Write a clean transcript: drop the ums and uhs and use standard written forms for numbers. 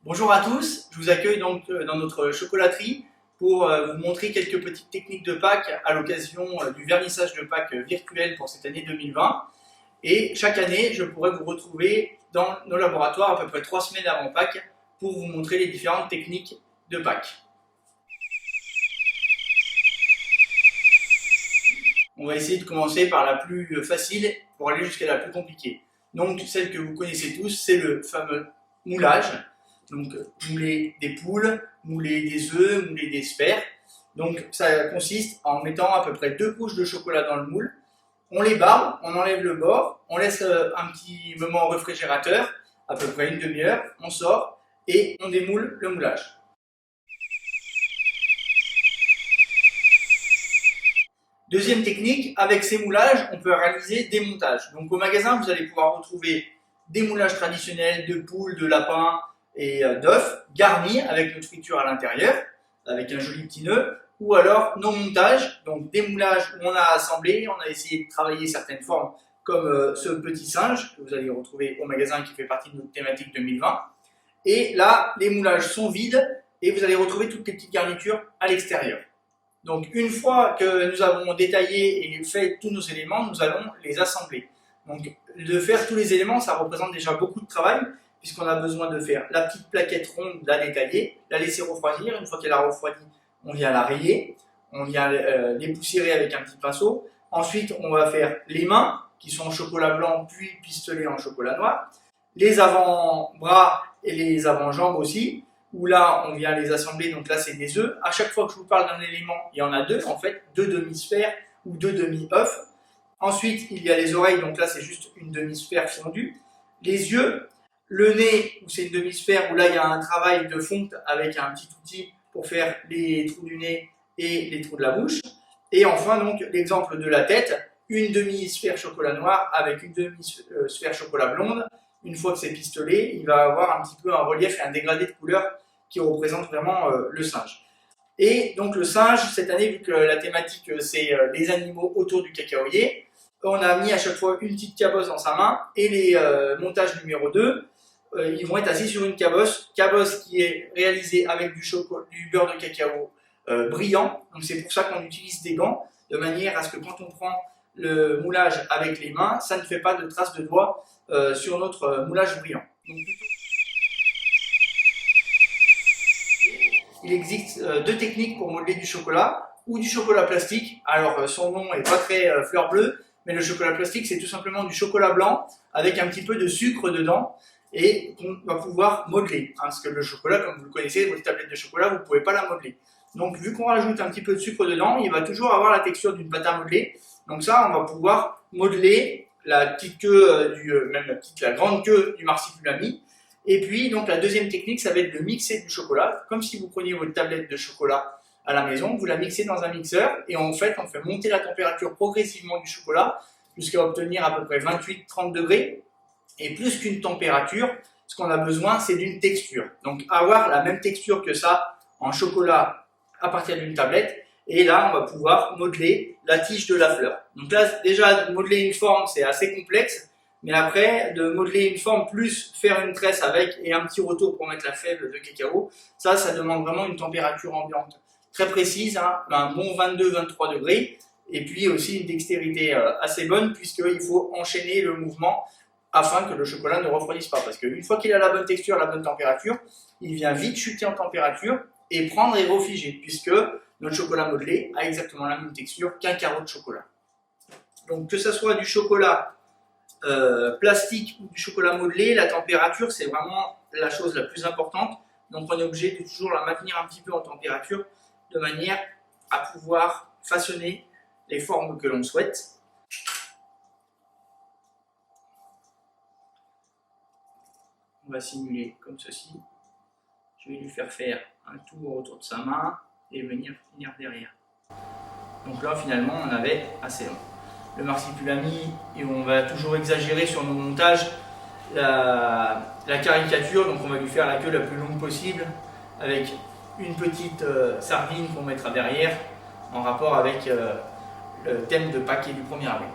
Bonjour à tous, je vous accueille donc dans notre chocolaterie pour vous montrer quelques petites techniques de Pâques à l'occasion du vernissage de Pâques virtuel pour cette année 2020. Et chaque année, je pourrai vous retrouver dans nos laboratoires à peu près 3 semaines avant Pâques pour vous montrer les différentes techniques de Pâques. On va essayer de commencer par la plus facile pour aller jusqu'à la plus compliquée. Donc celle que vous connaissez tous, c'est le fameux moulage. Donc mouler des poules, mouler des œufs, mouler des sphères. Donc ça consiste en mettant à peu près 2 couches de chocolat dans le moule. On les barre, on enlève le bord, on laisse un petit moment au réfrigérateur, à peu près une demi-heure, on sort et on démoule le moulage. Deuxième technique, avec ces moulages, on peut réaliser des montages. Donc au magasin, vous allez pouvoir retrouver des moulages traditionnels de poules, de lapins et d'œufs, garnis avec notre friture à l'intérieur, avec un joli petit nœud, ou alors nos montages, donc des moulages où on a assemblé, on a essayé de travailler certaines formes, comme ce petit singe que vous allez retrouver au magasin qui fait partie de notre thématique 2020. Et là, les moulages sont vides et vous allez retrouver toutes les petites garnitures à l'extérieur. Donc une fois que nous avons détaillé et fait tous nos éléments, nous allons les assembler. Donc de faire tous les éléments, ça représente déjà beaucoup de travail, puisqu'on a besoin de faire la petite plaquette ronde, la détailler, la laisser refroidir. Une fois qu'elle a refroidi, on vient la rayer, on vient l'époussiérer avec un petit pinceau. Ensuite, on va faire les mains, qui sont en chocolat blanc, puis pistolets en chocolat noir. Les avant-bras et les avant-jambes aussi, où là, on vient les assembler, donc là, c'est des œufs. À chaque fois que je vous parle d'un élément, il y en a deux, en fait, 2 demi-sphères ou 2 demi-œufs. Ensuite, il y a les oreilles, donc là, c'est juste une demi-sphère fondue. Les yeux, le nez, où c'est une demi-sphère, où là, il y a un travail de fonte avec un petit outil pour faire les trous du nez et les trous de la bouche. Et enfin, donc, l'exemple de la tête, une demi-sphère chocolat noir avec une demi-sphère chocolat blonde. Une fois que c'est pistolé, il va avoir un petit peu un relief et un dégradé de couleur qui représente vraiment le singe. Et donc le singe, cette année, vu que la thématique c'est les animaux autour du cacaoyer, on a mis à chaque fois une petite cabosse dans sa main et les montages numéro 2, ils vont être assis sur une cabosse qui est réalisée avec du beurre de cacao brillant. Donc c'est pour ça qu'on utilise des gants, de manière à ce que quand on prend le moulage avec les mains, ça ne fait pas de traces de doigts sur notre moulage brillant. Donc, il existe 2 techniques pour modeler du chocolat, ou du chocolat plastique. Alors son nom n'est pas très fleur bleue, mais le chocolat plastique c'est tout simplement du chocolat blanc avec un petit peu de sucre dedans et qu'on va pouvoir modeler. Parce que le chocolat, comme vous le connaissez, votre tablette de chocolat, vous ne pouvez pas la modeler. Donc vu qu'on rajoute un petit peu de sucre dedans, il va toujours avoir la texture d'une pâte à modeler. Donc ça, on va pouvoir modeler la petite queue, la grande queue du marsipulami. Et puis, donc la deuxième technique, ça va être de mixer du chocolat, comme si vous preniez votre tablette de chocolat à la maison, vous la mixez dans un mixeur, et en fait, on fait monter la température progressivement du chocolat, jusqu'à obtenir à peu près 28-30 degrés. Et plus qu'une température, ce qu'on a besoin, c'est d'une texture. Donc, avoir la même texture que ça en chocolat à partir d'une tablette, et là, on va pouvoir modeler la tige de la fleur. Donc là, déjà, modeler une forme, c'est assez complexe. Mais après, de modeler une forme plus faire une tresse avec et un petit retour pour mettre la fève de cacao, ça demande vraiment une température ambiante très précise, hein, un bon 22-23 degrés, et puis aussi une dextérité assez bonne puisqu'il faut enchaîner le mouvement afin que le chocolat ne refroidisse pas. Parce qu'une fois qu'il a la bonne texture, la bonne température, il vient vite chuter en température et prendre et refiger, puisque notre chocolat modelé a exactement la même texture qu'un carreau de chocolat. Donc que ce soit du chocolat plastique ou du chocolat modelé, la température c'est vraiment la chose la plus importante. Donc on est obligé de toujours la maintenir un petit peu en température de manière à pouvoir façonner les formes que l'on souhaite. On va simuler comme ceci. Je vais lui faire faire un tour autour de sa main et venir finir derrière. Donc là finalement on avait assez long. Le marsipulami, et on va toujours exagérer sur nos montages la caricature, donc on va lui faire la queue la plus longue possible avec une petite sardine qu'on mettra derrière en rapport avec le thème de Pâques du 1er avril.